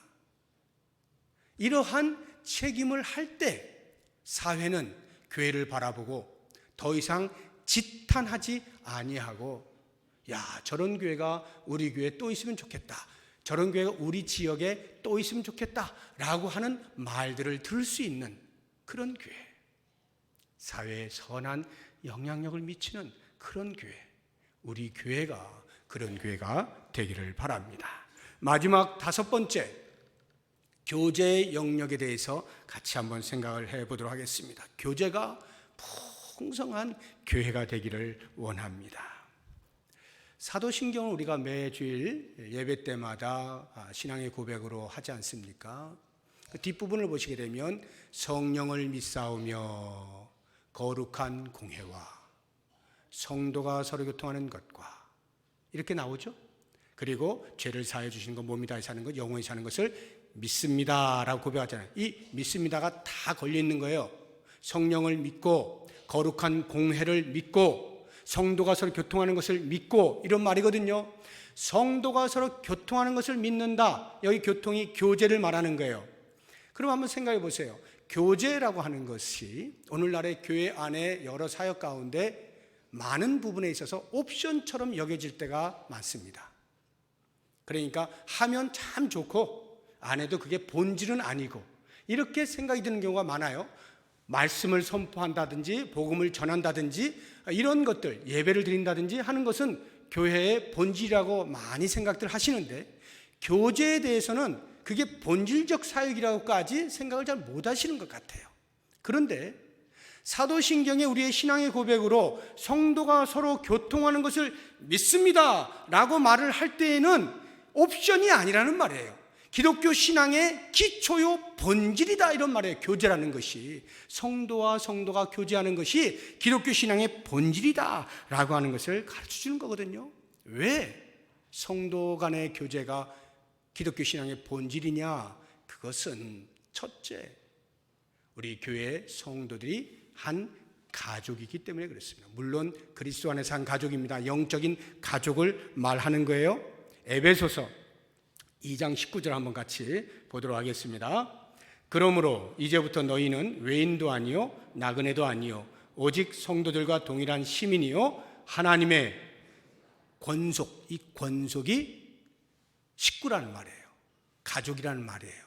이러한 책임을 할 때 사회는 교회를 바라보고 더 이상 지탄하지 아니하고, 야, 저런 교회가 우리 교회에 또 있으면 좋겠다, 저런 교회가 우리 지역에 또 있으면 좋겠다 라고 하는 말들을 들을 수 있는 그런 교회, 사회에 선한 영향력을 미치는 그런 교회, 우리 교회가 그런 교회가 되기를 바랍니다. 마지막 5번째, 교제의 영역에 대해서 같이 한번 생각을 해보도록 하겠습니다. 교제가 풍성한 교회가 되기를 원합니다. 사도신경을 우리가 매주일 예배 때마다 신앙의 고백으로 하지 않습니까? 그 뒷부분을 보시게 되면 성령을 믿사오며 거룩한 공회와 성도가 서로 교통하는 것과 이렇게 나오죠. 그리고 죄를 사해 주시는 것, 몸이 다해 사는 것, 영원히 사는 것을 믿습니다라고 고백하잖아요. 이 믿습니다가 다 걸려 있는 거예요. 성령을 믿고 거룩한 공회를 믿고 성도가 서로 교통하는 것을 믿고, 이런 말이거든요. 성도가 서로 교통하는 것을 믿는다. 여기 교통이 교제를 말하는 거예요. 그럼 한번 생각해 보세요. 교제라고 하는 것이 오늘날의 교회 안에 여러 사역 가운데 많은 부분에 있어서 옵션처럼 여겨질 때가 많습니다. 그러니까 하면 참 좋고 안 해도 그게 본질은 아니고 이렇게 생각이 드는 경우가 많아요. 말씀을 선포한다든지 복음을 전한다든지 이런 것들, 예배를 드린다든지 하는 것은 교회의 본질이라고 많이 생각들 하시는데, 교제에 대해서는 그게 본질적 사역이라고까지 생각을 잘 못하시는 것 같아요. 그런데 사도신경에 우리의 신앙의 고백으로 성도가 서로 교통하는 것을 믿습니다 라고 말을 할 때에는 옵션이 아니라는 말이에요. 기독교 신앙의 기초요 본질이다, 이런 말이에요. 교제라는 것이, 성도와 성도가 교제하는 것이 기독교 신앙의 본질이다 라고 하는 것을 가르쳐 주는 거거든요. 왜 성도 간의 교제가 기독교 신앙의 본질이냐? 그것은 첫째, 우리 교회 성도들이 한 가족이기 때문에 그렇습니다. 물론 그리스도 안에서 한 가족입니다. 영적인 가족을 말하는 거예요. 에베소서 2장 19절 한번 같이 보도록 하겠습니다. 그러므로 이제부터 너희는 외인도 아니요 나그네도 아니요 오직 성도들과 동일한 시민이요 하나님의 권속, 이 권속이 식구라는 말이에요. 가족이라는 말이에요.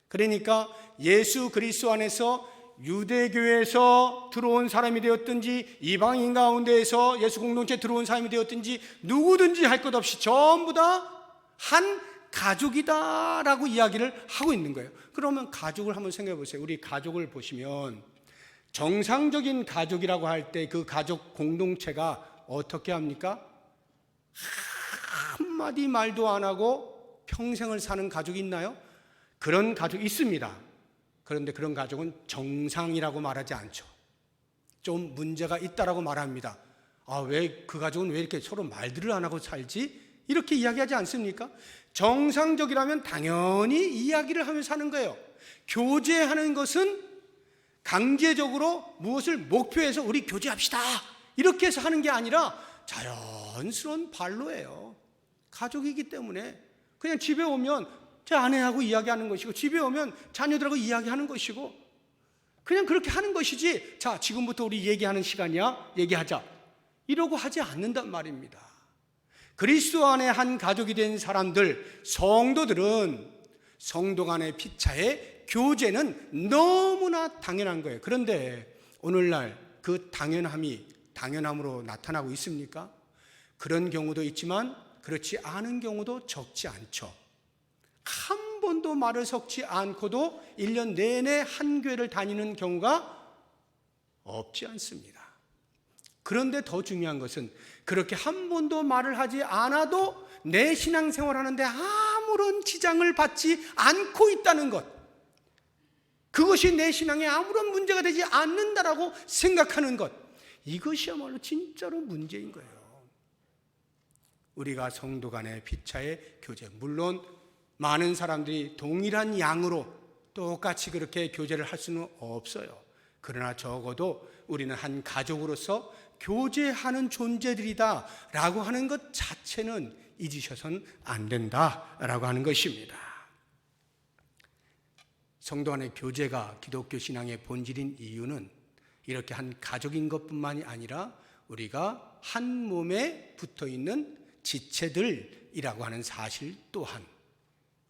그러니까 예수 그리스도 안에서 유대교에서 들어온 사람이 되었든지 이방인 가운데에서 예수 공동체에 들어온 사람이 되었든지 누구든지 할 것 없이 전부 다 한 가족이다라고 이야기를 하고 있는 거예요. 그러면 가족을 한번 생각해 보세요. 우리 가족을 보시면 정상적인 가족이라고 할 때 그 가족 공동체가 어떻게 합니까? 한마디 말도 안 하고 평생을 사는 가족이 있나요? 그런 가족이 있습니다. 그런데 그런 가족은 정상이라고 말하지 않죠. 좀 문제가 있다라고 말합니다. 왜 그 가족은 왜 이렇게 서로 말들을 안 하고 살지? 이렇게 이야기하지 않습니까? 정상적이라면 당연히 이야기를 하면서 사는 거예요. 교제하는 것은 강제적으로 무엇을 목표해서 우리 교제합시다 이렇게 해서 하는 게 아니라 자연스러운 발로예요. 가족이기 때문에 그냥 집에 오면 제 아내하고 이야기하는 것이고 집에 오면 자녀들하고 이야기하는 것이고 그냥 그렇게 하는 것이지 자 지금부터 우리 얘기하는 시간이야 얘기하자 이러고 하지 않는단 말입니다. 그리스도 안에 한 가족이 된 사람들 성도들은 성도 간의 피차의 교제는 너무나 당연한 거예요. 그런데 오늘날 그 당연함으로 나타나고 있습니까? 그런 경우도 있지만 그렇지 않은 경우도 적지 않죠. 한 번도 말을 섞지 않고도 1년 내내 한 교회를 다니는 경우가 없지 않습니다. 그런데 더 중요한 것은 그렇게 한 번도 말을 하지 않아도 내 신앙생활 하는데 아무런 지장을 받지 않고 있다는 것, 그것이 내 신앙에 아무런 문제가 되지 않는다라고 생각하는 것, 이것이야말로 진짜로 문제인 거예요. 우리가 성도 간의 피차의 교제, 물론 많은 사람들이 동일한 양으로 똑같이 그렇게 교제를 할 수는 없어요. 그러나 적어도 우리는 한 가족으로서 교제하는 존재들이다 라고 하는 것 자체는 잊으셔서는 안 된다 라고 하는 것입니다. 성도 간의 교제가 기독교 신앙의 본질인 이유는 이렇게 한 가족인 것뿐만이 아니라 우리가 한 몸에 붙어있는 지체들이라고 하는 사실 또한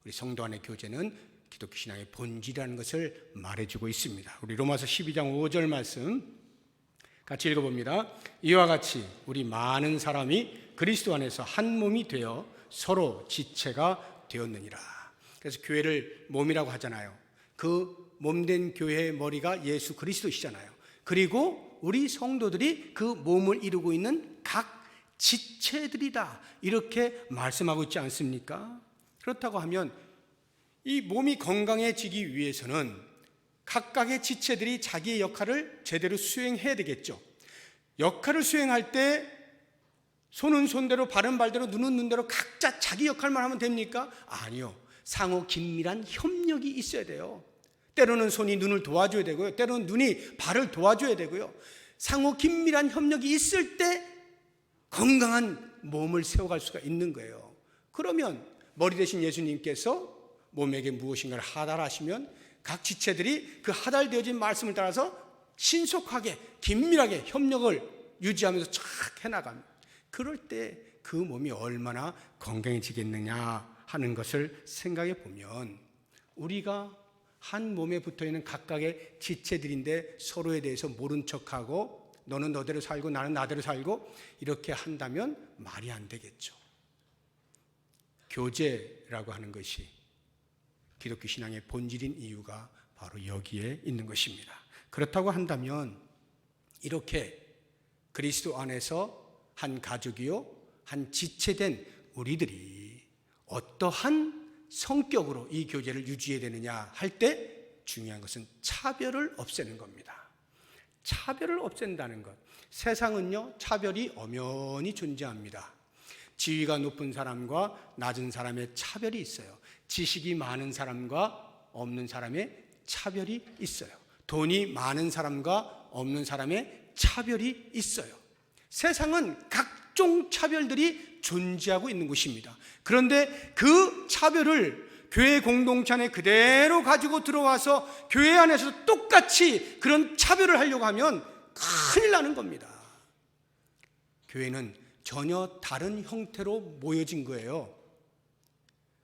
우리 성도 간의 교제는 기독교 신앙의 본질이라는 것을 말해주고 있습니다. 우리 로마서 12장 5절 말씀 같이 읽어봅니다. 이와 같이 우리 많은 사람이 그리스도 안에서 한 몸이 되어 서로 지체가 되었느니라. 그래서 교회를 몸이라고 하잖아요. 그 몸된 교회의 머리가 예수 그리스도시잖아요. 그리고 우리 성도들이 그 몸을 이루고 있는 각 지체들이다 이렇게 말씀하고 있지 않습니까? 그렇다고 하면 이 몸이 건강해지기 위해서는 각각의 지체들이 자기의 역할을 제대로 수행해야 되겠죠. 역할을 수행할 때 손은 손대로 발은 발대로 눈은 눈대로 각자 자기 역할만 하면 됩니까? 아니요. 상호 긴밀한 협력이 있어야 돼요. 때로는 손이 눈을 도와줘야 되고요. 때로는 눈이 발을 도와줘야 되고요. 상호 긴밀한 협력이 있을 때 건강한 몸을 세워갈 수가 있는 거예요. 그러면 머리 대신 예수님께서 몸에게 무엇인가를 하달하시면 각 지체들이 그 하달되어진 말씀을 따라서 신속하게 긴밀하게 협력을 유지하면서 쫙 해나갑니다. 그럴 때 그 몸이 얼마나 건강해지겠느냐 하는 것을 생각해 보면 우리가 한 몸에 붙어있는 각각의 지체들인데 서로에 대해서 모른 척하고 너는 너대로 살고 나는 나대로 살고 이렇게 한다면 말이 안 되겠죠. 교제라고 하는 것이 기독교 신앙의 본질인 이유가 바로 여기에 있는 것입니다. 그렇다고 한다면 이렇게 그리스도 안에서 한 가족이요 한 지체된 우리들이 어떠한 성격으로 이 교제를 유지해야 되느냐 할 때 중요한 것은 차별을 없애는 겁니다. 차별을 없앤다는 것. 세상은요 차별이 엄연히 존재합니다. 지위가 높은 사람과 낮은 사람의 차별이 있어요. 지식이 많은 사람과 없는 사람의 차별이 있어요. 돈이 많은 사람과 없는 사람의 차별이 있어요. 세상은 각종 차별들이 존재하고 있는 곳입니다. 그런데 그 차별을 교회 공동체 안에 그대로 가지고 들어와서 교회 안에서 똑같이 그런 차별을 하려고 하면 큰일 나는 겁니다. 교회는 전혀 다른 형태로 모여진 거예요.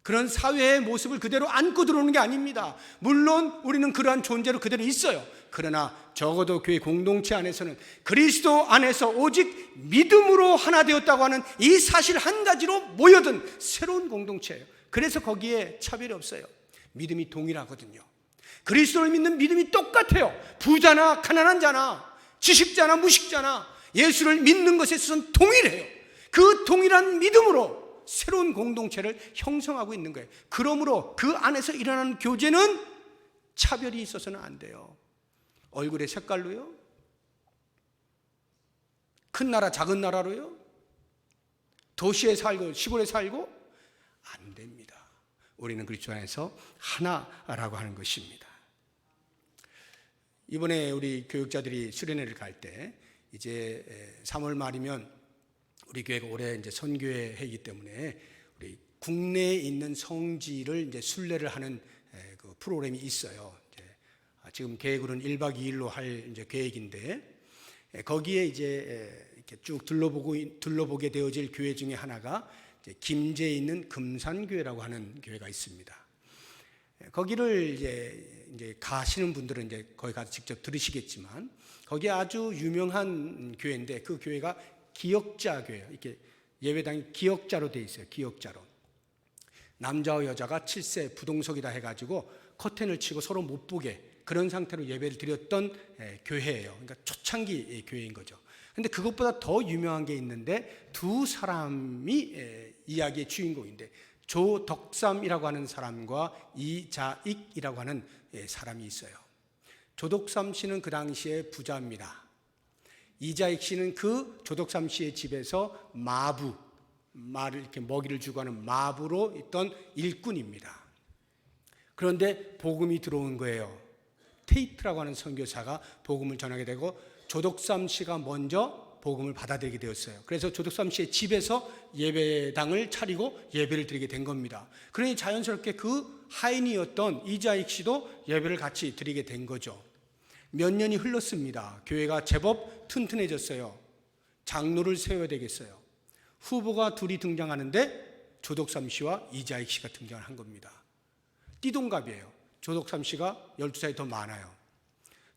그런 사회의 모습을 그대로 안고 들어오는 게 아닙니다. 물론 우리는 그러한 존재로 그대로 있어요. 그러나 적어도 교회 공동체 안에서는 그리스도 안에서 오직 믿음으로 하나 되었다고 하는 이 사실 한 가지로 모여든 새로운 공동체예요. 그래서 거기에 차별이 없어요. 믿음이 동일하거든요. 그리스도를 믿는 믿음이 똑같아요. 부자나 가난한 자나 지식자나 무식자나 예수를 믿는 것에 있어서는 동일해요. 그 동일한 믿음으로 새로운 공동체를 형성하고 있는 거예요. 그러므로 그 안에서 일어나는 교제는 차별이 있어서는 안 돼요. 얼굴의 색깔로요? 큰 나라 작은 나라로요? 도시에 살고 시골에 살고? 안 됩니다. 우리는 그리스도 안에서 하나라고 하는 것입니다. 이번에 우리 교육자들이 수련회를 갈 때 이제 3월 말이면 우리 교회가 올해 이제 선교회 해이기 때문에 우리 국내에 있는 성지를 이제 순례를 하는 그 프로그램이 있어요. 이제 지금 계획으로는 1박 2일로 할 이제 계획인데 거기에 이제 이렇게 쭉 둘러보게 되어질 교회 중에 하나가 이제 김제에 있는 금산교회라고 하는 교회가 있습니다. 거기를 이제 가시는 분들은 이제 거기 가서 직접 들으시겠지만 거기 아주 유명한 교회인데 그 교회가 기역자 교회예요. 이렇게 예배당이 기역자로 돼 있어요. 기역자로. 남자와 여자가 7세 부동석이다 해가지고 커튼을 치고 서로 못 보게 그런 상태로 예배를 드렸던 교회예요. 그러니까 초창기 교회인 거죠. 근데 그것보다 더 유명한 게 있는데 두 사람이 이야기의 주인공인데 조덕삼이라고 하는 사람과 이자익이라고 하는 사람이 있어요. 조덕삼 씨는 그 당시에 부자입니다. 이자익 씨는 그 조덕삼 씨의 집에서 말을 이렇게 먹이를 주고 하는 마부로 있던 일꾼입니다. 그런데 복음이 들어온 거예요. 테이트라고 하는 선교사가 복음을 전하게 되고 조덕삼 씨가 먼저 복음을 받아들이게 되었어요. 그래서 조덕삼 씨의 집에서 예배당을 차리고 예배를 드리게 된 겁니다. 그러니 자연스럽게 그 하인이었던 이자익 씨도 예배를 같이 드리게 된 거죠. 몇 년이 흘렀습니다. 교회가 제법 튼튼해졌어요. 장로를 세워야 되겠어요. 후보가 둘이 등장하는데 조덕삼 씨와 이자익 씨가 등장을 한 겁니다. 띠동갑이에요. 조덕삼 씨가 12살이 더 많아요.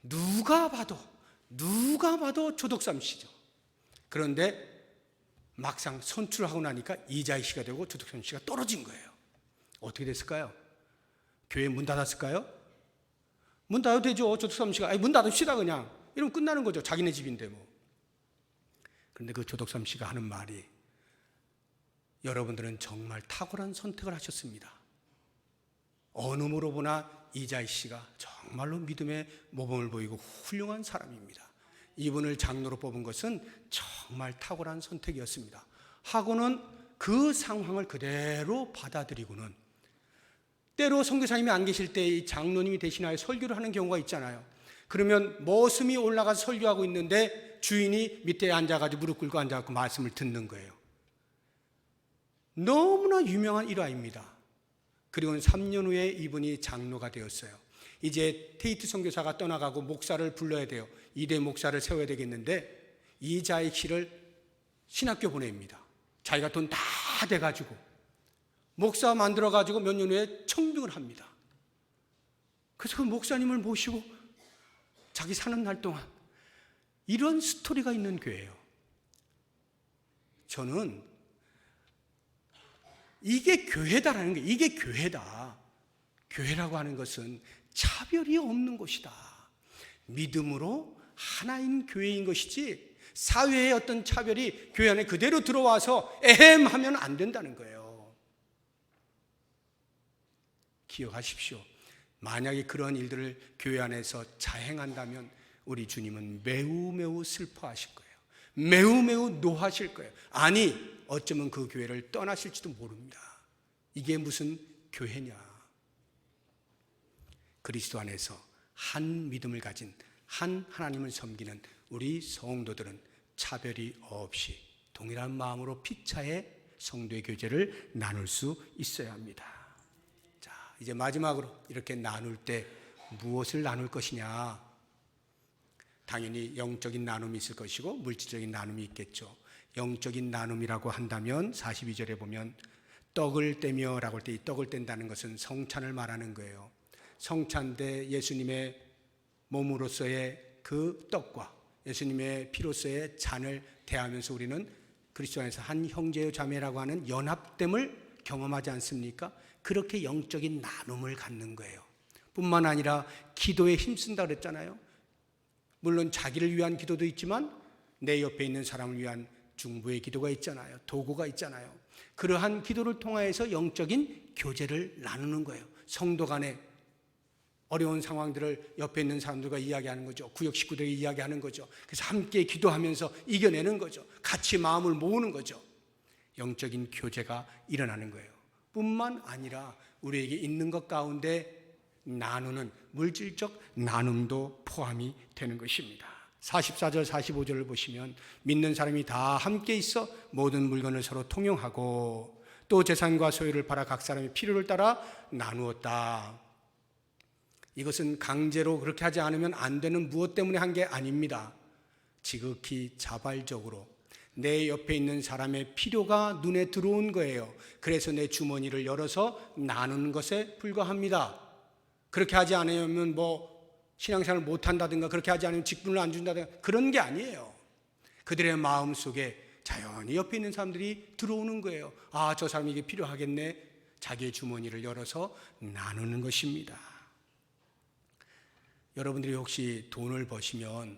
누가 봐도 조덕삼 씨죠. 그런데 막상 선출하고 나니까 이자익 씨가 되고 조덕삼 씨가 떨어진 거예요. 어떻게 됐을까요? 교회 문 닫았을까요? 문 닫아도 되죠. 조덕삼 씨가 문 닫읍시다 그냥 이러면 끝나는 거죠. 자기네 집인데 뭐. 그런데 그 조덕삼 씨가 하는 말이 여러분들은 정말 탁월한 선택을 하셨습니다. 어느 모로 보나 이자익 씨가 정말로 믿음의 모범을 보이고 훌륭한 사람입니다. 이분을 장로로 뽑은 것은 정말 탁월한 선택이었습니다. 하고는 그 상황을 그대로 받아들이고는 때로 선교사님이 안 계실 때 이 장로님이 대신하여 설교를 하는 경우가 있잖아요. 그러면 머슴이 올라가서 설교하고 있는데 주인이 밑에 앉아가지고 무릎 꿇고 앉아서 말씀을 듣는 거예요. 너무나 유명한 일화입니다. 그리고는 3년 후에 이분이 장로가 되었어요. 이제 테이트 선교사가 떠나가고 목사를 불러야 돼요. 2대 목사를 세워야 되겠는데 이자익 씨를 신학교 보냅니다. 자기가 돈 다 돼가지고 목사 만들어가지고 몇 년 후에 청빙을 합니다. 그래서 그 목사님을 모시고 자기 사는 날 동안 이런 스토리가 있는 교회예요. 저는 이게 교회다라는 게 이게 교회다. 교회라고 하는 것은 차별이 없는 곳이다. 믿음으로 하나인 교회인 것이지 사회의 어떤 차별이 교회 안에 그대로 들어와서 에헴 하면 안 된다는 거예요. 기억하십시오. 만약에 그런 일들을 교회 안에서 자행한다면 우리 주님은 매우 매우 슬퍼하실 거예요. 매우 매우 노하실 거예요. 아니 어쩌면 그 교회를 떠나실지도 모릅니다. 이게 무슨 교회냐. 그리스도 안에서 한 믿음을 가진 한 하나님을 섬기는 우리 성도들은 차별이 없이 동일한 마음으로 피차에 성도의 교제를 나눌 수 있어야 합니다. 자, 이제 마지막으로 이렇게 나눌 때 무엇을 나눌 것이냐? 당연히 영적인 나눔이 있을 것이고 물질적인 나눔이 있겠죠. 영적인 나눔이라고 한다면 42절에 보면 떡을 떼며 라고 할 때 이 떡을 뗀다는 것은 성찬을 말하는 거예요. 성찬 때 예수님의 몸으로서의 그 떡과 예수님의 피로서의 잔을 대하면서 우리는 그리스도 안에서 한 형제요 자매라고 하는 연합됨을 경험하지 않습니까? 그렇게 영적인 나눔을 갖는 거예요. 뿐만 아니라 기도에 힘쓴다 그랬잖아요. 물론 자기를 위한 기도도 있지만 내 옆에 있는 사람을 위한 중보의 기도가 있잖아요. 도구가 있잖아요. 그러한 기도를 통하여서 영적인 교제를 나누는 거예요. 성도 간에 어려운 상황들을 옆에 있는 사람들과 이야기하는 거죠. 구역 식구들에게 이야기하는 거죠. 그래서 함께 기도하면서 이겨내는 거죠. 같이 마음을 모으는 거죠. 영적인 교제가 일어나는 거예요. 뿐만 아니라 우리에게 있는 것 가운데 나누는 물질적 나눔도 포함이 되는 것입니다. 44절 45절을 보시면 믿는 사람이 다 함께 있어 모든 물건을 서로 통용하고 또 재산과 소유를 팔아 각 사람의 필요를 따라 나누었다. 이것은 강제로 그렇게 하지 않으면 안 되는 무엇 때문에 한 게 아닙니다. 지극히 자발적으로 내 옆에 있는 사람의 필요가 눈에 들어온 거예요. 그래서 내 주머니를 열어서 나누는 것에 불과합니다. 그렇게 하지 않으면 신앙생활을 못한다든가 그렇게 하지 않으면 직분을 안 준다든가 그런 게 아니에요. 그들의 마음속에 자연히 옆에 있는 사람들이 들어오는 거예요. 아, 저 사람이 이게 필요하겠네. 자기의 주머니를 열어서 나누는 것입니다. 여러분들이 혹시 돈을 버시면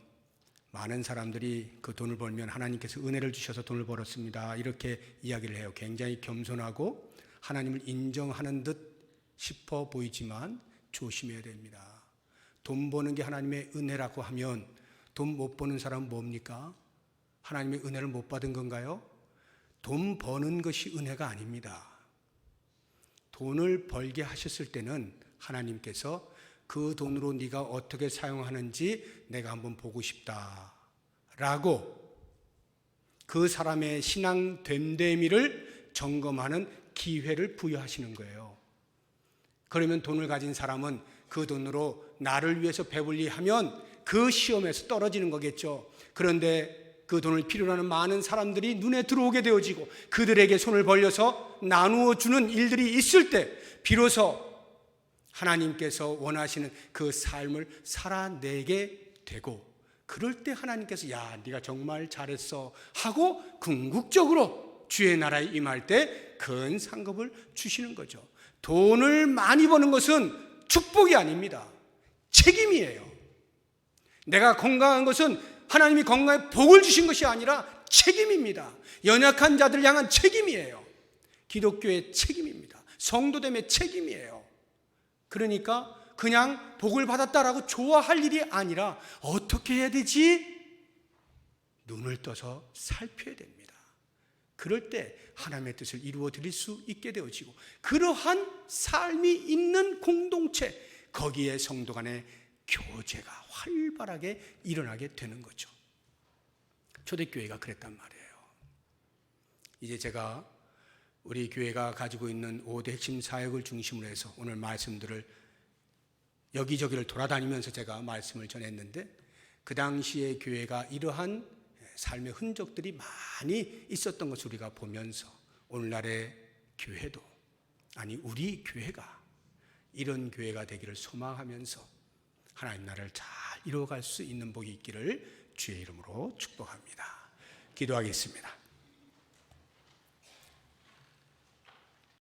많은 사람들이 그 돈을 벌면 하나님께서 은혜를 주셔서 돈을 벌었습니다. 이렇게 이야기를 해요. 굉장히 겸손하고 하나님을 인정하는 듯 싶어 보이지만 조심해야 됩니다. 돈 버는 게 하나님의 은혜라고 하면 돈 못 버는 사람은 뭡니까? 하나님의 은혜를 못 받은 건가요? 돈 버는 것이 은혜가 아닙니다. 돈을 벌게 하셨을 때는 하나님께서 그 돈으로 네가 어떻게 사용하는지 내가 한번 보고 싶다라고 그 사람의 신앙 됨됨이를 점검하는 기회를 부여하시는 거예요. 그러면 돈을 가진 사람은 그 돈으로 나를 위해서 배불리하면 그 시험에서 떨어지는 거겠죠. 그런데 그 돈을 필요로 하는 많은 사람들이 눈에 들어오게 되어지고 그들에게 손을 벌려서 나누어 주는 일들이 있을 때 비로소 하나님께서 원하시는 그 삶을 살아내게 되고 그럴 때 하나님께서 야, 네가 정말 잘했어 하고 궁극적으로 주의 나라에 임할 때 큰 상급을 주시는 거죠. 돈을 많이 버는 것은 축복이 아닙니다. 책임이에요. 내가 건강한 것은 하나님이 건강에 복을 주신 것이 아니라 책임입니다. 연약한 자들을 향한 책임이에요. 기독교의 책임입니다. 성도됨의 책임이에요. 그러니까 그냥 복을 받았다라고 좋아할 일이 아니라 어떻게 해야 되지? 눈을 떠서 살펴야 됩니다. 그럴 때 하나님의 뜻을 이루어 드릴 수 있게 되어지고 그러한 삶이 있는 공동체, 거기에 성도 간의 교제가 활발하게 일어나게 되는 거죠. 초대교회가 그랬단 말이에요. 이제 제가 우리 교회가 가지고 있는 5대 핵심 사역을 중심으로 해서 오늘 말씀들을 여기저기를 돌아다니면서 제가 말씀을 전했는데 그 당시에 교회가 이러한 삶의 흔적들이 많이 있었던 것을 우리가 보면서 오늘날의 교회도 아니 우리 교회가 이런 교회가 되기를 소망하면서 하나님 나라를 잘 이루어갈 수 있는 복이 있기를 주의 이름으로 축복합니다. 기도하겠습니다.